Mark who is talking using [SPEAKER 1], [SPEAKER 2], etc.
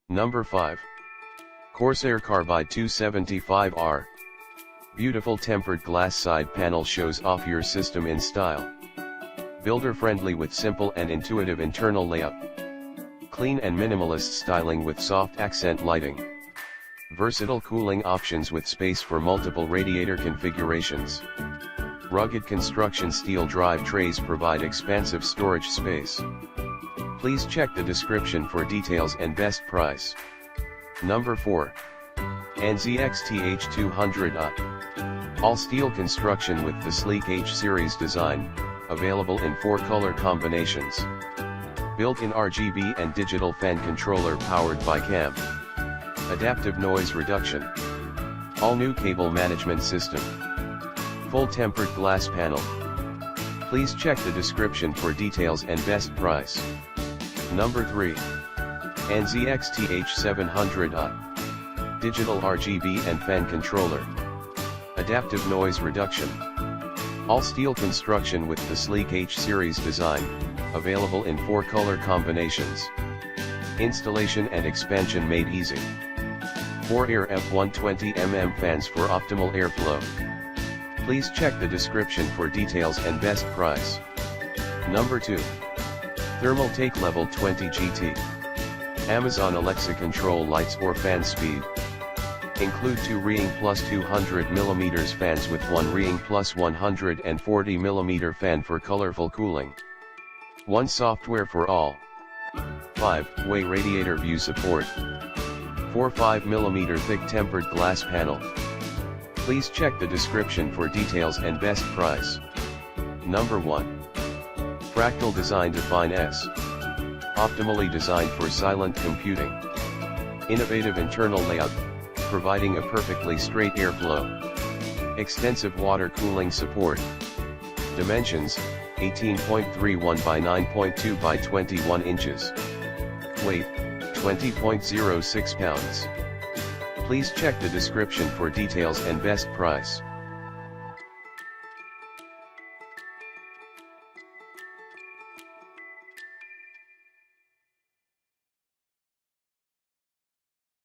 [SPEAKER 1] Number 5. Corsair Carbide 275R. Beautiful tempered glass side panel shows off your system in style. Builder friendly with simple and intuitive internal layout. Clean and minimalist styling with soft accent lighting. Versatile cooling options with space for multiple radiator configurations. Rugged construction steel drive trays provide expansive storage space. Please check the description for details and best price. Number 4. NZXT H200i. All steel construction with the sleek H-series design, available in 4 color combinations. Built-in RGB and digital fan controller powered by CAM. Adaptive noise reduction. All new cable management system. Full tempered glass panel. Please check the description for details and best price. Number 3. NZXT H700i. Digital RGB and fan controller. Adaptive noise reduction. All steel construction with the sleek H-series design, available in 4 color combinations. Installation and expansion made easy. 4-air F120mm fans for optimal airflow. Please check the description for details and best price. Number 2. Thermaltake Level 20 GT. Amazon Alexa control lights or fan speed. Include 2 Ring plus 200mm fans with 1 Ring plus 140mm fan for colorful cooling. 1 software for all. 5-way radiator view support. 4 5mm thick tempered glass panel. Please check the description for details and best price. Number 1. Fractal Design Define S. Optimally designed for silent computing. Innovative internal layout, providing a perfectly straight airflow. Extensive water cooling support. Dimensions, 18.31 by 9.2 by 21 inches. Weight, 20.06 pounds. Please check the description for details and best price.